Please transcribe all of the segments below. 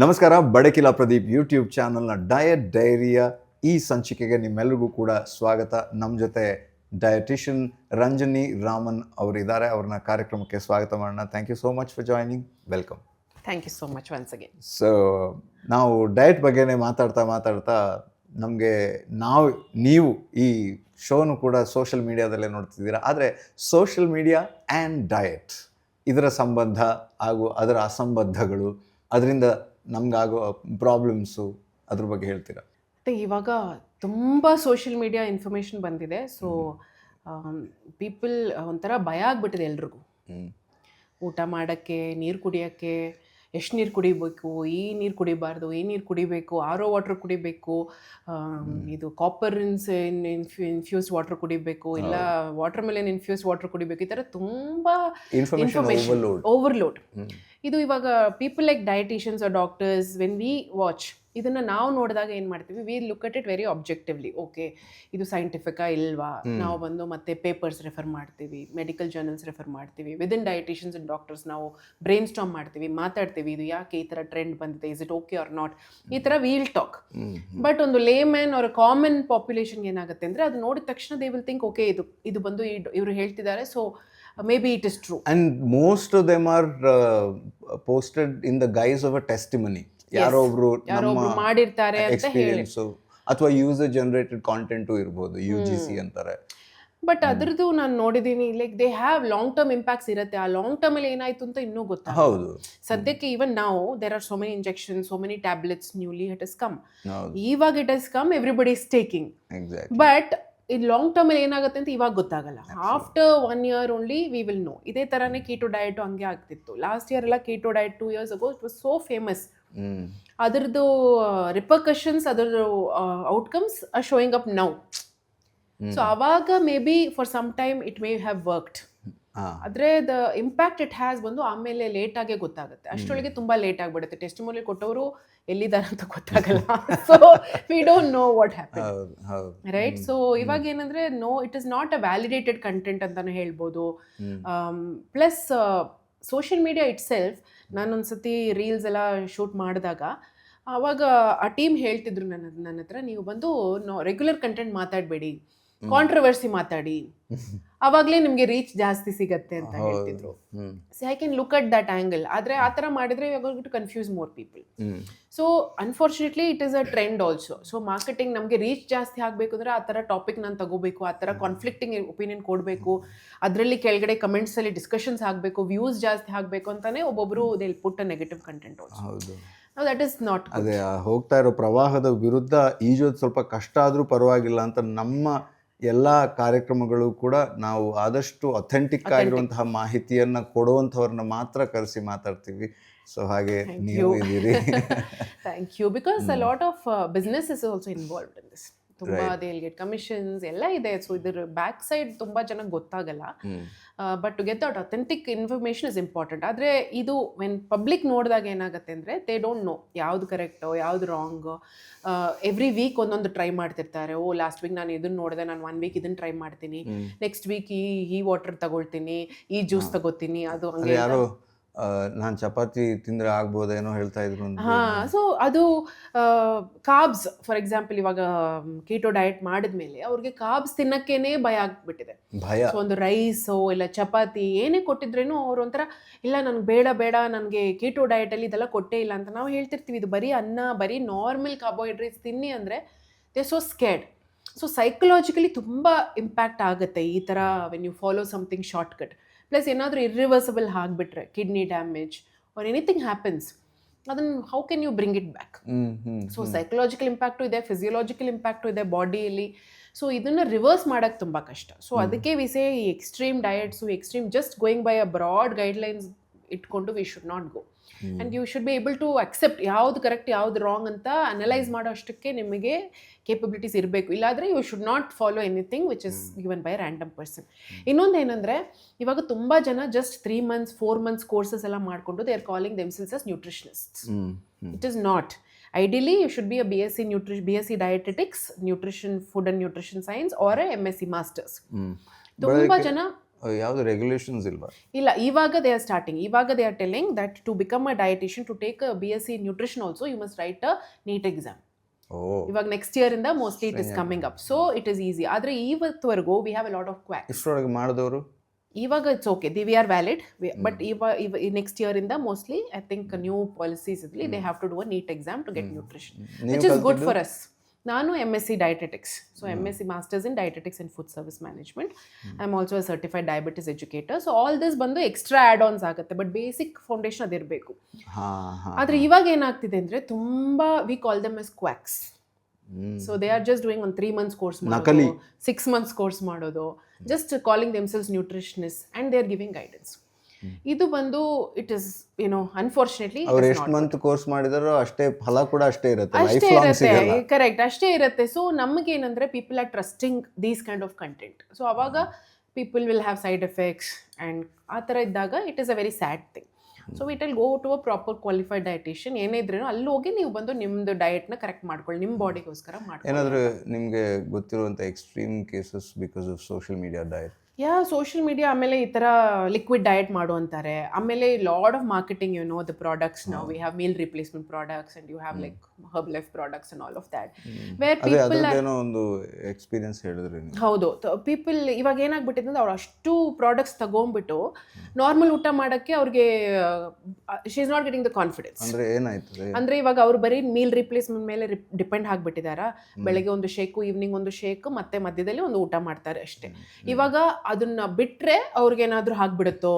ನಮಸ್ಕಾರ, ಬಡಕಿಲಾ ಪ್ರದೀಪ್ ಯೂಟ್ಯೂಬ್ ಚಾನಲ್ನ ಡಯಟ್ ಡೈರಿಯ ಈ ಸಂಚಿಕೆಗೆ ನಿಮ್ಮೆಲ್ಲರಿಗೂ ಕೂಡ ಸ್ವಾಗತ. ನಮ್ಮ ಜೊತೆ ಡಯಟಿಷಿಯನ್ ರಂಜನಿ ರಾಮನ್ ಅವರಿದ್ದಾರೆ. ಅವ್ರನ್ನ ಕಾರ್ಯಕ್ರಮಕ್ಕೆ ಸ್ವಾಗತ ಮಾಡೋಣ. Thank you so much for joining. Welcome. Thank you so much once again. So ನಾವು ಡಯಟ್ ಬಗ್ಗೆನೇ ಮಾತಾಡ್ತಾ ನೀವು ಈ ಶೋನು ಕೂಡ ಸೋಷಿಯಲ್ ಮೀಡಿಯಾದಲ್ಲೇ ನೋಡ್ತಿದ್ದೀರಾ. ಆದರೆ ಸೋಷಿಯಲ್ ಮೀಡಿಯಾ ಆ್ಯಂಡ್ ಡಯಟ್ ಇದರ ಸಂಬಂಧ ಹಾಗೂ ಅದರ ಅಸಂಬದ್ಧಗಳು, ಅದರಿಂದ ನಮಗಾಗೋ ಪ್ರಾಬ್ಲಮ್ಸು, ಅದ್ರ ಬಗ್ಗೆ ಹೇಳ್ತೀರಾ? ಮತ್ತು ಇವಾಗ ತುಂಬ ಸೋಷಿಯಲ್ ಮೀಡಿಯಾ ಇನ್ಫಾರ್ಮೇಷನ್ ಬಂದಿದೆ. ಸೊ ಪೀಪಲ್ ಒಂಥರ ಭಯ ಆಗ್ಬಿಟ್ಟಿದೆ ಎಲ್ರಿಗೂ. ಊಟ ಮಾಡೋಕ್ಕೆ, ನೀರು ಕುಡಿಯೋಕ್ಕೆ, ಎಷ್ಟು ನೀರು ಕುಡಿಬೇಕು, ಈ ನೀರು ಕುಡಿಬಾರ್ದು, ಈ ನೀರು ಕುಡಿಬೇಕು, ಆರ್ ಒ ವಾಟ್ರ್ ಕುಡಿಬೇಕು, ಇದು ಕಾಪರ್ ಇನ್ಫ್ಯೂಸ್ ವಾಟ್ರ್ ಕುಡಿಬೇಕು, ಇಲ್ಲ ವಾಟರ್ ಮೆಲನ್ ಇನ್ಫ್ಯೂಸ್ ವಾಟ್ರ್ ಕುಡಿಬೇಕು. ಈ ಥರ ತುಂಬ ಇನ್ಫಾರ್ಮೇಷನ್ ಓವರ್ಲೋಡ್. ಇದು ಇವಾಗ people like dieticians or doctors, when we watch ಇದನ್ನು ನಾವು ನೋಡಿದಾಗ ಏನು ಮಾಡ್ತೀವಿ, we look at it very objectively. Okay, ಇದು ಸೈಂಟಿಫಿಕಾ ಇಲ್ವಾ? ನಾವು ಬಂದು ಮತ್ತೆ ಪೇಪರ್ಸ್ ರೆಫರ್ ಮಾಡ್ತೀವಿ, ಮೆಡಿಕಲ್ ಜರ್ನಲ್ಸ್ ರೆಫರ್ ಮಾಡ್ತೀವಿ. ವಿದಿನ್ ಡಯಟಿಷಿಯನ್ಸ್ ಆ್ಯಂಡ್ ಡಾಕ್ಟರ್ಸ್ ನಾವು ಬ್ರೈನ್ ಸ್ಟಾರ್ಮ್ ಮಾಡ್ತೀವಿ, ಮಾತಾಡ್ತೀವಿ, ಇದು ಯಾಕೆ ಈ ಥರ ಟ್ರೆಂಡ್ ಬಂದಿದೆ, is it okay or not, ಈ ಥರ ವೀಲ್ ಟಾಕ್. ಬಟ್ ಒಂದು ಲೇಮ್ಯಾನ್ ಅವರ ಕಾಮನ್ ಪಾಪ್ಯುಲೇಷನ್ಗೆ ಏನಾಗುತ್ತೆ ಅಂದರೆ, ಅದು ನೋಡಿದ ತಕ್ಷಣ ದೇ ವಿಲ್ ಥಿಂಕ್, ಓಕೆ ಇದು ಬಂದು ಇವರು ಹೇಳ್ತಿದ್ದಾರೆ, so maybe it is true. And most of them are posted in the guise of a testimony. ಯಾರೋ ಒಬ್ರು ಮಾಡಿರ್ತಾರೆ ಅಂತ ಹೇಳಿ, ಅಥವಾ ಯೂಸರ್ ಜನರೇಟೆಡ್ ಕಾಂಟೆಂಟ್ ಇರ್ಬೋದು, UGC ಅಂತಾರೆ. ಬಟ್ ಅದ್ರದ್ದು ನಾನು ನೋಡಿದ್ದೀನಿ, like they have long term impacts ಇರುತ್ತೆ. ಆ ಲಾಂಗ್ ಟರ್ಮ್ ಅಲ್ಲಿ ಏನಾಯ್ತು ಅಂತ ಇನ್ನೂ ಗೊತ್ತಾಗ. ಹೌದು, ಸದ್ಯಕ್ಕೆ ಈವನ್ ನಾವು there are so many injections, so many tablets, newly it has come. ಇವಾಗ it has come, everybody is taking. But ಇದು ಲಾಂಗ್ ಟರ್ಮ್ ಅಲ್ಲಿ ಏನಾಗುತ್ತೆ ಅಂತ ಇವಾಗ ಗೊತ್ತಾಗಲ್ಲ. After 1 year only we will know. ಇದೇ ತರಾನೇ ಕೀಟೋ ಡಯಟ್ ಹಂಗೆ ಆಗ್ತಿತ್ತು. ಲಾಸ್ಟ್ ಇಯರ್ ಎಲ್ಲ keto diet 2 years ago it was so famous. ಅದರದ್ದು ರಿಪರ್ಕಷನ್ಸ್, ಅದರದ್ದು outcomes are showing up now. So ಅವಾಗ maybe for some time it may have worked. ಆದರೆ the impact it has ಬಂದು ಆಮೇಲೆ ಲೇಟಾಗೆ ಗೊತ್ತಾಗುತ್ತೆ. ಅಷ್ಟರೊಳಗೆ ತುಂಬ ಲೇಟ್ ಆಗಿಬಿಡುತ್ತೆ. ಟೆಸ್ಟಿಮೋನಿ ಕೊಟ್ಟವರು ಎಲ್ಲಿದ್ದಾರೆ ಅಂತ ಗೊತ್ತಾಗಲ್ಲ. So we don't know what happen, right? So ಇವಾಗ ಏನಂದರೆ, no, it is not a validated content ಅಂತಲೇ ಹೇಳ್ಬೋದು. Plus social media itself, ನಾನೊಂದ್ಸತಿ ರೀಲ್ಸ್ ಎಲ್ಲ ಶೂಟ್ ಮಾಡಿದಾಗ ಆವಾಗ ಆ ಟೀಮ್ ಹೇಳ್ತಿದ್ರು ನನ್ನ ಹತ್ರ, ನೀವು ಬಂದು ರೆಗ್ಯುಲರ್ ಕಂಟೆಂಟ್ ಮಾತಾಡಬೇಡಿ, ಕಾಂಟ್ರವರ್ಸಿ ಮಾತಾಡಿ, ಅವಾಗಲೇ ನಿಮಗೆ ರೀಚ್ ಜಾಸ್ತಿ ಸಿಗತ್ತೆ ಅಂತ ಹೇಳ್ತಿದ್ರು. So I can look at that angle. ಆದರೆ ಆ ಥರ ಮಾಡಿದರೆ you are going to confuse more people. So unfortunately it is a trend also. So marketing ನಮಗೆ ರೀಚ್ ಜಾಸ್ತಿ ಆಗಬೇಕು ಅಂದರೆ ಆ ಥರ ಟಾಪಿಕ್ ನಾನು ತಗೋಬೇಕು, ಆ ಥರ ಕಾನ್ಫ್ಲಿಕ್ಟಿಂಗ್ ಒಪಿನಿಯನ್ ಕೊಡಬೇಕು, ಅದರಲ್ಲಿ ಕೆಳಗಡೆ ಕಮೆಂಟ್ಸಲ್ಲಿ ಡಿಸ್ಕಷನ್ಸ್ ಆಗಬೇಕು, ವ್ಯೂಸ್ ಜಾಸ್ತಿ ಆಗಬೇಕು ಅಂತಲೇ ಒಬ್ಬೊಬ್ಬರು they will put a negative content also. No, that is not good. ಅದೇ ಹೋಗ್ತಾ ಇರೋ ಪ್ರವಾಹದ ವಿರುದ್ಧ ಈಜೋದು ಸ್ವಲ್ಪ ಕಷ್ಟ ಆದರೂ ಪರವಾಗಿಲ್ಲ ಅಂತ ನಮ್ಮ ಎಲ್ಲ ಕಾರ್ಯಕ್ರಮಗಳು ಕೂಡ ನಾವು ಆದಷ್ಟು ಅಥೆಂಟಿಕ್ ಆಗಿರುವಂತಹ ಮಾಹಿತಿಯನ್ನು ಕೊಡುವಂಥವ್ರನ್ನ ಮಾತ್ರ ಕರೆಸಿ ಮಾತಾಡ್ತೀವಿ. ಸೊ ಹಾಗೆ ನೀವು ಇದ್ದೀರಿ. Thank you. Because a lot of business is also involved in this. ತುಂಬ ದೇ ವಿಲ್ ಗೆಟ್ ಕಮಿಷನ್ಸ್ ಎಲ್ಲ ಇದೆ. ಸೊ ಇದ್ರ ಬ್ಯಾಕ್ ಸೈಡ್ ತುಂಬ ಜನಕ್ಕೆ ಗೊತ್ತಾಗಲ್ಲ. But to get that authentic information is important. ಆದರೆ ಇದು ವೆನ್ ಪಬ್ಲಿಕ್ ನೋಡಿದಾಗ ಏನಾಗುತ್ತೆ ಅಂದರೆ, ದೇ ಡೋಂಟ್ ನೋ ಯಾವುದು ಕರೆಕ್ಟು ಯಾವುದು ರಾಂಗ್. ಎವ್ರಿ ವೀಕ್ ಒಂದೊಂದು ಟ್ರೈ ಮಾಡ್ತಿರ್ತಾರೆ. ಓ, ಲಾಸ್ಟ್ ವೀಕ್ ನಾನು ಇದನ್ನು ನೋಡಿದೆ, ನಾನು 1 week ಇದನ್ನು ಟ್ರೈ ಮಾಡ್ತೀನಿ, ನೆಕ್ಸ್ಟ್ ವೀಕ್ ಈ ವಾಟರ್ ತಗೊಳ್ತೀನಿ, ಈ ಜ್ಯೂಸ್ ತಗೋತೀನಿ, ಅದು ಹಂಗೆ. ನಾನು ಚಪಾತಿ ತಿಂದರೆ ಆಗ್ಬೋದೇನೋ ಹೇಳ್ತಾ ಇದ್ರು. ಸೊ ಅದು ಕಾರ್ಬ್ಸ್, ಫಾರ್ ಎಕ್ಸಾಂಪಲ್ ಇವಾಗ ಕೀಟೋ ಡಯಟ್ ಮಾಡಿದ್ಮೇಲೆ ಅವ್ರಿಗೆ ಕಾರ್ಬ್ಸ್ ತಿನ್ನಕ್ಕೇನೆ ಭಯ ಆಗ್ಬಿಟ್ಟಿದೆ. ಸೊ ಒಂದು ರೈಸು ಇಲ್ಲ ಚಪಾತಿ ಏನೇ ಕೊಟ್ಟಿದ್ರೇನು ಅವ್ರು ಒಂಥರ, ಇಲ್ಲ ನನಗೆ ಬೇಡ, ನನಗೆ ಕೀಟೋ ಡಯಟಲ್ಲಿ ಇದೆಲ್ಲ ಕೊಟ್ಟೇ ಇಲ್ಲ ಅಂತ ನಾವು ಹೇಳ್ತಿರ್ತೀವಿ. ಇದು ಬರೀ ಅನ್ನ, ಬರೀ ನಾರ್ಮಲ್ ಕಾರ್ಬೋಹೈಡ್ರೇಟ್ಸ್ ತಿನ್ನಿ ಅಂದರೆ they so scared. So psychologically ತುಂಬ ಇಂಪ್ಯಾಕ್ಟ್ ಆಗುತ್ತೆ ಈ ಥರ when you follow something short cut. Plus ಏನಾದರೂ ಇರ್ರಿವರ್ಸಿಬಲ್ ಆಗಿಬಿಟ್ರೆ, kidney damage or anything happens, ಅದನ್ನು how can you bring it back? So psychological impact ಇದೆ, ಫಿಸಿಯೋಲಾಜಿಕಲ್ ಇಂಪ್ಯಾಕ್ಟು ಇದೆ ಬಾಡಿಯಲ್ಲಿ. ಸೊ ಇದನ್ನು ರಿವರ್ಸ್ ಮಾಡೋಕ್ಕೆ ತುಂಬ ಕಷ್ಟ. ಸೊ ಅದಕ್ಕೆ ವಿ ಸೇ ಈ extreme diets, extreme just going by a broad guidelines ಇಟ್ಕೊಂಡು we should not go. And you should be able to accept ಯಾವ್ದು ಕರೆಕ್ಟ್ ಯಾವ್ದು ರಾಂಗ್ ಅಂತ ಅನಲೈಸ್ ಮಾಡೋ ಅಷ್ಟಕ್ಕೆ ನಿಮಗೆ ಕೇಪಬಿಲಿಟೀಸ್ ಇರಬೇಕು. ಇಲ್ಲಾಂದರೆ you should not follow anything which is given by random person. ಇನ್ನೊಂದು ಏನಂದರೆ, ಇವಾಗ ತುಂಬ ಜನ ಜಸ್ಟ್ 3 months 4 months ಕೋರ್ಸಸ್ ಎಲ್ಲ ಮಾಡಿಕೊಂಡು they are calling themselves as nutritionists. It is not. Ideally, you should be a BSc Dietetics, Nutrition, Food and Nutrition Science, or a MSc Masters. ತುಂಬ ಜನ ಯಾವುದು ರೆಗ್ಯುಲೇಷನ್ಸ್ ಇಲ್ವಾ? ಇಲ್ಲ, ಇವಾಗ ದೇ ಆರ್ ಸ್ಟಾರ್ಟಿಂಗ್. ಇವಾಗ they are telling that to become a dietician, to take BSc nutrition also you must write a NEET exam. ಇವಾಗ next year ಇಂದ mostly it is coming up, so it is easy. ಆದ್ರೆ ಇವತ್ತವರೆಗೂ we have a lot of quacks. ಇಷ್ಟರೊಳಗೆ ಮಾಡಿದವರು ಇವಾಗ it's okay, we are valid, but next year ಇಂದ mostly I think new policies ಇದ್ಲಿ they have to do a NEET exam to get nutrition, which is good for us. ನಾನು MSc dietetics, so MSc masters in dietetics and food service management. I am also a certified diabetes educator. So all this ಬಂದು extra add ons ಆಗುತ್ತೆ, but basic foundation ಅದಿರಬೇಕು. ಆದರೆ ಇವಾಗ ಏನಾಗ್ತಿದೆ ಅಂದರೆ ತುಂಬ we call them as quacks. So they are just doing ಒಂದು 3 months course ಮಾಡೋದು, 6 months ಕೋರ್ಸ್ ಮಾಡೋದು, just calling themselves nutritionist and they are giving guidance. ಇದು ಬಂದು ಇಟ್ ಇಸ್ ಅನ್ಫಾರ್ಚುನೇಟ್ಲಿ ಅವ್ರು ಎಷ್ಟು ಮಂತ್ ಕೋರ್ಸ್ ಮಾಡಿದಾರೋ ಅಷ್ಟೇ ಫಲ ಕೂಡ ಅಷ್ಟೇ ಇರುತ್ತೆ, ಅಷ್ಟೇ ಇರುತ್ತೆ. ಕರೆಕ್ಟ್, ಅಷ್ಟೇ ಇರುತ್ತೆ. ಸೊ ನಮಗೇನಂದ್ರೆ people are trusting these kind of content. So ಅವಾಗ people will have side effects and ಆ ಥರ ಇದ್ದಾಗ it is a very sad thing. So it will go to a proper qualified dietician. ಏನೇ ಇದ್ರೂ ಅಲ್ಲಿ ಹೋಗಿ ನೀವು ಬಂದು ನಿಮ್ಮದು ಡಯಟ್ನ ಕರೆಕ್ಟ್ ಮಾಡ್ಕೊಳ್ಳಿ, ನಿಮ್ಮ ಬಾಡಿಗೋಸ್ಕರ ಮಾಡ್ಕೊಳ್ಳಿ. ಏನಾದರೂ ನಿಮಗೆ ಗೊತ್ತಿರುವಂಥ extreme cases because of social media diet? Social media ಆಮೇಲೆ ಈ ಥರ ಲಿಕ್ವಿಡ್ ಡಯಟ್ ಮಾಡು ಅಂತಾರೆ. ಆಮೇಲೆ load of marketing, you know the products ನಾವು we have meal replacement products and you have like Herbalife products and all of that where people ಏನೋ ಒಂದು experience ಹೇಳಿದ್ರಿ. ಹೌದು, ಪೀಪಲ್ ಇವಾಗ ಏನಾಗ್ಬಿಟ್ಟಿದೆ ಅಂದ್ರೆ ಅವ್ರು ಅಷ್ಟು ಪ್ರಾಡಕ್ಟ್ಸ್ ತಗೊಂಡ್ಬಿಟ್ಟು ನಾರ್ಮಲ್ ಊಟ ಮಾಡೋಕ್ಕೆ ಅವ್ರಿಗೆ she is not getting the confidence. ಅಂದರೆ ಏನಾಯ್ತದೆ ಅಂದರೆ ಇವಾಗ ಅವ್ರು ಬರೀ ಮೀಲ್ ರಿಪ್ಲೇಸ್ಮೆಂಟ್ ಮೇಲೆ ಡಿಪೆಂಡ್ ಆಗಿಬಿಟ್ಟಿದಾರಾ. ಬೆಳಗ್ಗೆ ಒಂದು ಶೇಕು, ಈವ್ನಿಂಗ್ ಒಂದು ಶೇಕ್, ಮತ್ತೆ ಮಧ್ಯದಲ್ಲಿ ಒಂದು ಊಟ ಮಾಡ್ತಾರೆ ಅಷ್ಟೇ. ಇವಾಗ ಅದನ್ನ ಬಿಟ್ಟರೆ ಅವ್ರಿಗೇನಾದರೂ ಆಗ್ಬಿಡುತ್ತೋ,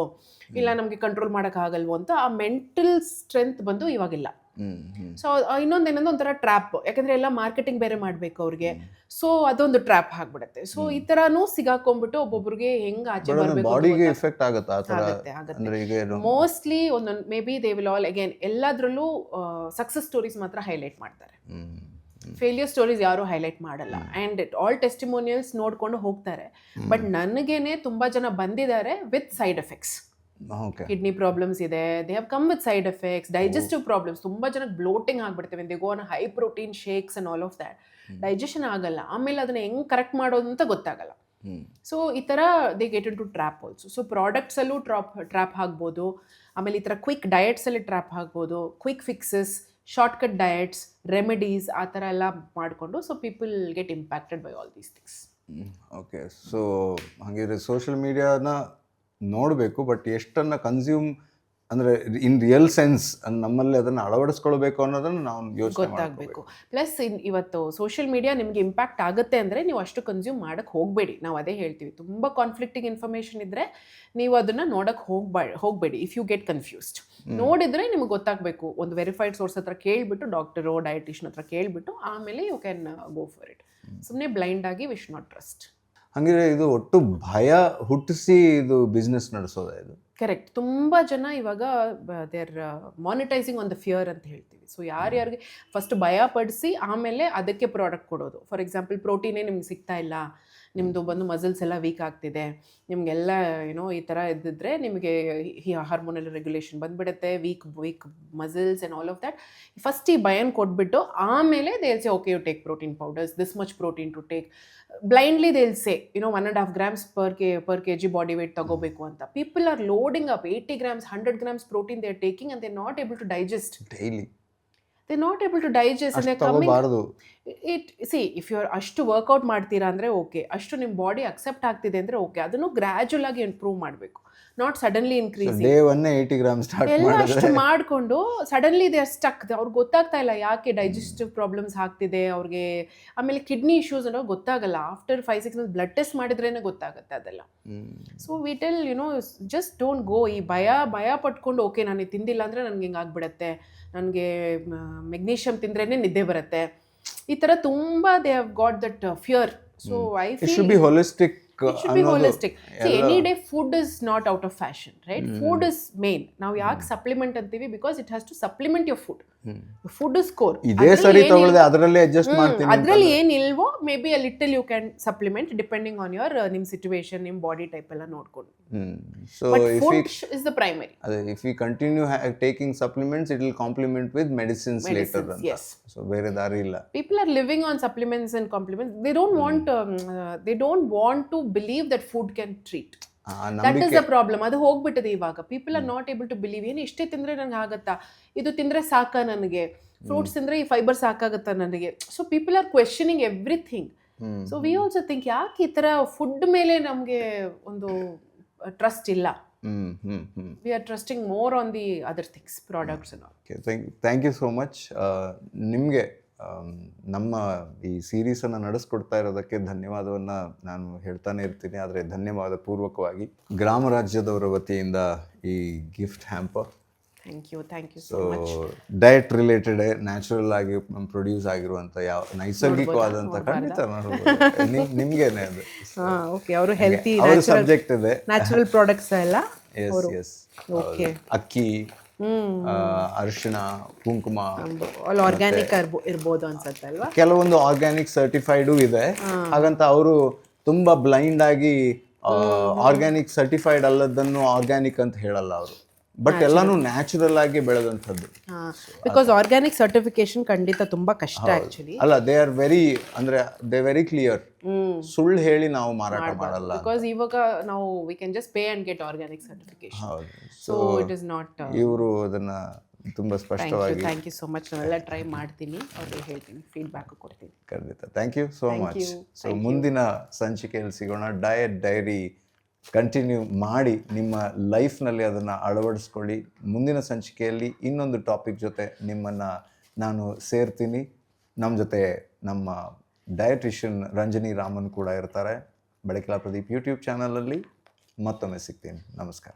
ಇಲ್ಲ ನಮಗೆ ಕಂಟ್ರೋಲ್ ಮಾಡೋಕ್ಕಾಗಲ್ವೋ ಅಂತ ಆ ಮೆಂಟಲ್ ಸ್ಟ್ರೆಂತ್ ಬಂದು ಇವಾಗಿಲ್ಲ. ಸೊ ಇನ್ನೊಂದೇನಂದ್ರೆ ಒಂಥರ ಟ್ರ್ಯಾಪ್, ಯಾಕಂದ್ರೆ ಎಲ್ಲ ಮಾರ್ಕೆಟಿಂಗ್ ಬೇರೆ ಮಾಡಬೇಕು ಅವ್ರಿಗೆ. ಸೊ ಅದೊಂದು ಟ್ರ್ಯಾಪ್ ಆಗ್ಬಿಡುತ್ತೆ. ಸೊ ಈ ಥರನೂ ಸಿಗಾಕೊಂಡ್ಬಿಟ್ಟು ಒಬ್ಬೊಬ್ರಿಗೆ ಹೆಂಗೆ ಆಚೆ ಬರಬೇಕು ಮೋಸ್ಟ್ಲಿ ಒಂದೊಂದು maybe they will all again ಎಲ್ಲದರಲ್ಲೂ ಸಕ್ಸಸ್ ಸ್ಟೋರೀಸ್ ಮಾತ್ರ ಹೈಲೈಟ್ ಮಾಡ್ತಾರೆ, ಫೇಲಿಯರ್ ಸ್ಟೋರೀಸ್ ಯಾರು ಹೈಲೈಟ್ ಮಾಡಲ್ಲ. ಆ್ಯಂಡ್ ಆಲ್ ಟೆಸ್ಟಿಮೋನಿಯಲ್ಸ್ ನೋಡ್ಕೊಂಡು ಹೋಗ್ತಾರೆ. ಬಟ್ ನನಗೇನೆ ತುಂಬ ಜನ ಬಂದಿದ್ದಾರೆ with side effects. Kidney problems ಇದೆ, they have come with side effects, digestive problems. ತುಂಬ ಜನಕ್ಕೆ ಬ್ಲೋಟಿಂಗ್ ಆಗ್ಬಿಡ್ತೇವೆ, they go on high protein shakes and all of that. Digestion ಆಗಲ್ಲ, ಆಮೇಲೆ ಅದನ್ನ ಹೆಂಗೆ ಕರೆಕ್ಟ್ ಮಾಡೋದು ಅಂತ ಗೊತ್ತಾಗಲ್ಲ. ಸೊ ಈ ಥರ they get into trap also. So ಪ್ರಾಡಕ್ಟ್ಸಲ್ಲೂ ಟ್ರ್ಯಾಪ್ ಆಗ್ಬೋದು, ಆಮೇಲೆ ಈ ಥರ ಕ್ವಿಕ್ ಡಯಟ್ಸಲ್ಲಿ ಟ್ರ್ಯಾಪ್ ಆಗ್ಬೋದು, quick fixes, shortcut diets, remedies, ಆ ಥರ ಎಲ್ಲ ಮಾಡಿಕೊಂಡು so people get impacted by all these things. Okay, so ಹಾಗಿದ್ರೆ ಸೋಷಿಯಲ್ ಮೀಡಿಯಾನ ನೋಡಬೇಕು, ಬಟ್ ಎಷ್ಟನ್ನು ಕನ್ಸ್ಯೂಮ್ ಅಂದರೆ ಇನ್ ರಿಯಲ್ ಸೆನ್ಸ್ ನಮ್ಮಲ್ಲಿ ಅದನ್ನು ಅಳವಡಿಸ್ಕೊಳ್ಬೇಕು ಅನ್ನೋದನ್ನು ನಾವು ಯೋಚನೆ ಗೊತ್ತಾಗಬೇಕು. ಪ್ಲಸ್ ಇವತ್ತು ಸೋಷಿಯಲ್ ಮೀಡಿಯಾ ನಿಮಗೆ ಇಂಪ್ಯಾಕ್ಟ್ ಆಗುತ್ತೆ ಅಂದರೆ ನೀವು ಅಷ್ಟು ಕನ್ಸ್ಯೂಮ್ ಮಾಡೋಕ್ಕೆ ಹೋಗಬೇಡಿ. ನಾವು ಅದೇ ಹೇಳ್ತೀವಿ, ತುಂಬ ಕಾನ್ಫ್ಲಿಕ್ಟಿಂಗ್ ಇನ್ಫಾರ್ಮೇಷನ್ ಇದ್ದರೆ ನೀವು ಅದನ್ನು ನೋಡೋಕ್ಕೆ ಹೋಗಬೇಡಿ. ಇಫ್ ಯು ಗೆಟ್ ಕನ್ಫ್ಯೂಸ್ಡ್, ನೋಡಿದರೆ ನಿಮಗೆ ಗೊತ್ತಾಗಬೇಕು. ಒಂದು ವೆರಿಫೈಡ್ ಸೋರ್ಸ್ ಹತ್ರ ಕೇಳಿಬಿಟ್ಟು, ಡಾಕ್ಟರೋ ಡಯಟಿಷಿಯನ್ ಹತ್ರ ಕೇಳಿಬಿಟ್ಟು ಆಮೇಲೆ you can go for it. ಸುಮ್ಮನೆ ಬ್ಲೈಂಡ್ ಆಗಿ ವಿ ಶುಡ್ ನಾಟ್ ಟ್ರಸ್ಟ್. ಹಾಗಿದ್ರೆ ಇದು ಒಟ್ಟು ಭಯ ಹುಟ್ಟಿಸಿ ಇದು ಬಿಸ್ನೆಸ್ ನಡೆಸೋದ ಇದು? ಕರೆಕ್ಟ್. ತುಂಬ ಜನ ಇವಾಗ they are monetizing on the fear ಅಂತ ಹೇಳ್ತೀವಿ. ಸೊ ಯಾರ್ಯಾರಿಗೆ ಫಸ್ಟ್ ಭಯ ಪಡಿಸಿ ಆಮೇಲೆ ಅದಕ್ಕೆ ಪ್ರಾಡಕ್ಟ್ ಕೊಡೋದು. ಫಾರ್ ಎಕ್ಸಾಂಪಲ್ ಪ್ರೋಟೀನೇ ನಿಮ್ಗೆ ಸಿಗ್ತಾ ಇಲ್ಲ, ನಿಮ್ಮದು ಬಂದು ಮಸಲ್ಸ್ ಎಲ್ಲ ವೀಕ್ ಆಗ್ತಿದೆ, ನಿಮಗೆಲ್ಲ ಏನೋ ಈ ಥರ ಇದ್ದಿದ್ರೆ ನಿಮಗೆ ಹಾರ್ಮೋನಲ್ ರೆಗ್ಯುಲೇಷನ್ ಬಂದುಬಿಡುತ್ತೆ, weak muscles and all of that. First ಈ ಭಯನ ಕೊಟ್ಬಿಟ್ಟು ಆಮೇಲೆ they will say okay you take protein powders, this much protein to take. Blindly they will say 1.5 grams per kg body weight ತಗೋಬೇಕು ಅಂತ. People are loading up 80 grams, 100 grams protein they are taking and they are not able to digest daily. They're not able to digest and they're coming. See, if you're ಅಷ್ಟು workout ಮಾಡ್ತೀರಾ ಅಂದರೆ okay, ಅಷ್ಟು ನಿಮ್ಮ body accept ಆಗ್ತಿದೆ ಅಂದರೆ okay. ಅದನ್ನು gradual ಆಗಿ improve ಮಾಡಬೇಕು, not suddenly increase. Day 1 80 grams start ಎಲ್ಲ ಅಷ್ಟು ಮಾಡಿಕೊಂಡು ಸಡನ್ಲಿ ದೇ ಆರ್ ಸ್ಟಕ್. ಅವ್ರಿಗೆ ಗೊತ್ತಾಗ್ತಾ ಇಲ್ಲ ಯಾಕೆ ಡೈಜೆಸ್ಟಿವ್ ಪ್ರಾಬ್ಲಮ್ಸ್ ಆಗ್ತಿದೆ ಅವ್ರಿಗೆ. ಆಮೇಲೆ ಕಿಡ್ನಿ ಇಶ್ಯೂಸ್ ಅನ್ನೋ ಗೊತ್ತಾಗಲ್ಲ. ಆಫ್ಟರ್ 5-6 months ಬ್ಲಡ್ ಟೆಸ್ಟ್ ಮಾಡಿದ್ರೇನೆ ಗೊತ್ತಾಗುತ್ತೆ ಅದೆಲ್ಲ. So we tell just don't go. ಈ ಭಯ ಪಟ್ಕೊಂಡು ಓಕೆ ನಾನು ತಿಂದಿಲ್ಲ ಅಂದರೆ ನನಗೆ ಹಿಂಗೆ ಆಗ್ಬಿಡತ್ತೆ, ನನಗೆ ಮೆಗ್ನೀಷಿಯಮ್ ತಿಂದ್ರೇ ನಿದ್ದೆ ಬರುತ್ತೆ, ಈ ಥರ ತುಂಬ they have got that fear. So I feel it should be holistic. It should be holistic. See, any day food is not out of fashion, right? Food is main. ನಾವು ಯಾಕೆ ಸಪ್ಲಿಮೆಂಟ್ ಅಂತೀವಿ? Because it has to supplement your food. Food is core. ಇದೇ ಸರಿ ತಗೊಳ್ಳದೆ ಅದರಲ್ಲಿ adjust ಮಾಡ್ತೀನಿ. ಅದರಲ್ಲಿ ಏನಿಲ್ವೋ maybe a little you can supplement depending on your ನಿಮ್ಮ ಸಿಚುವೇಶನ್, ನಿಮ್ಮ ಬಾಡಿ ಟೈಪ್ ಎಲ್ಲ ನೋಡ್ಕೊಂಡು. So food is the primary. If we continue taking supplements, it will complement with medicines later on. Yes. So ಬೇರೆ ದಾರಿ ಇಲ್ಲ. People are living on supplements and complements. They don't want to believe that food can treat. That ನಂಬಿಕೆ is the problem. ಅದು ಹೋಗ್ಬಿಟ್ಟಿದೆ ಇವಾಗ. People are not able to believe. ಏನು ಇಷ್ಟೇ ತಿಂದ್ರೆ ನಂಗೆ ಆಗತ್ತಾ, ಇದು ತಿಂದ್ರೆ ಸಾಕಾ ನನಗೆ, ಫ್ರೂಟ್ಸ್ ತಿಂದ್ರೆ ಈ ಫೈಬರ್ ಸಾಕಾಗತ್ತಾ ನನಗೆ. So people are questioning everything. So we also think ಯಾಕೆ ಈ ಥರ ಫುಡ್ ಮೇಲೆ ನಮಗೆ ಒಂದು ಟ್ರಸ್ಟ್ ಇಲ್ಲ. We are trusting more on the other things, products. Thank you so much. ನಿಮಗೆ ನಮ್ಮ ಈ ಸೀರೀಸನ್ನು ನಡೆಸ್ಕೊಡ್ತಾ ಇರೋದಕ್ಕೆ ಧನ್ಯವಾದವನ್ನು ನಾನು ಹೇಳ್ತಾನೆ ಇರ್ತೀನಿ. ಆದರೆ ಧನ್ಯವಾದ ಪೂರ್ವಕವಾಗಿ ಗ್ರಾಮ ರಾಜ್ಯದವರ ವತಿಯಿಂದ ಈ gift hamper. Thank you so diet related natural ಆಗಿ ಪ್ರೊಡ್ಯೂಸ್ ಆಗಿರುವಂಥ ಯಾವ ನೈಸರ್ಗಿಕವಾದಂಥ ಖಂಡಿತ ನಿಮ್ಗೇನೆ ಅದು. ಓಕೆ, ಅವರು ಹೆಲ್ತಿ ಅವ್ರ ಸಬ್ಜೆಕ್ಟ್ ಇದೆ. ನ್ಯಾಚುರಲ್ ಪ್ರಾಡಕ್ಟ್ಸ್ ಎಲ್ಲ. ಎಸ್ ಅಕ್ಕಿ, ಅರಿಶಿಣ, ಕುಂಕುಮ, ಆರ್ಗ್ಯಾನಿಕ್ ಇರ್ಬೋದು ಅನ್ಸುತ್ತೆ ಅಲ್ವಾ. ಕೆಲವೊಂದು ಆರ್ಗ್ಯಾನಿಕ್ ಸರ್ಟಿಫೈಡು ಇದೆ. ಹಾಗಂತ ಅವರು ತುಂಬಾ ಬ್ಲೈಂಡ್ ಆಗಿ ಆರ್ಗ್ಯಾನಿಕ್ ಸರ್ಟಿಫೈಡ್ ಅಲ್ಲದನ್ನು ಆರ್ಗ್ಯಾನಿಕ್ ಅಂತ ಹೇಳಲ್ಲ ಅವರು. ಬಟ್ ಎಲ್ಲಾನು ನ್ಯಾಚುರಲ್ ಆಗಿ ಬೆಳೆದಂಥದ್ದು. ಬಿಕಾಸ್ ಆರ್ಗ್ಯಾನಿಕ್ ಸರ್ಟಿಫಿಕೇಶನ್ ಖಂಡಿತ ತುಂಬಾ ಕಷ್ಟ ಆಕ್ಚುಲಿ. ಅಲ್ಲ, ದೇ ಆರ್ ವೆರಿ ಕ್ಲಿಯರ್. ಸುಳ್ಳು ಹೇಳಿ ನಾವು ಮಾರಾಟ ಮಾಡಲ್ಲ. ಬಿಕಾಸ್ ಇವಾಗ ನಾವು we can just pay and get organic certification. So it is not. ಇವರು ಅದನ್ನ ತುಂಬಾ ಸ್ಪಷ್ಟವಾಗಿ. Thank you so much. ನಾವೆಲ್ಲ ಟ್ರೈ ಮಾಡ್ತೀನಿ, ಅವ್ರಿಗೆ ಹೇಳ್ತೀನಿ, ಫೀಡ್ಬ್ಯಾಕ್ ಕೊಡ್ತೀನಿ. ಖಂಡಿತ. Thank you so much. So ಮುಂದಿನ ಸಂಚಿಕೆಯಲ್ಲಿ ಸಿಗೋಣ. ಡಯಟ್ ಡೈರಿ ಕಂಟಿನ್ಯೂ ಮಾಡಿ ನಿಮ್ಮ ಲೈಫ್ನಲ್ಲಿ ಅದನ್ನು ಅಳವಡಿಸ್ಕೊಳ್ಳಿ. ಮುಂದಿನ ಸಂಚಿಕೆಯಲ್ಲಿ ಇನ್ನೊಂದು ಟಾಪಿಕ್ ಜೊತೆ ನಿಮ್ಮನ್ನು ನಾನು ಸೇರ್ತೀನಿ. ನಮ್ಮ ಜೊತೆ ನಮ್ಮ ಡಯಟಿಷಿಯನ್ ರಂಜನಿ ರಾಮನ್ ಕೂಡ ಇರ್ತಾರೆ. ಬೆಳಕಿಲಾ ಪ್ರದೀಪ್ ಯೂಟ್ಯೂಬ್ ಚಾನಲಲ್ಲಿ ಮತ್ತೊಮ್ಮೆ ಸಿಗ್ತೀನಿ. ನಮಸ್ಕಾರ.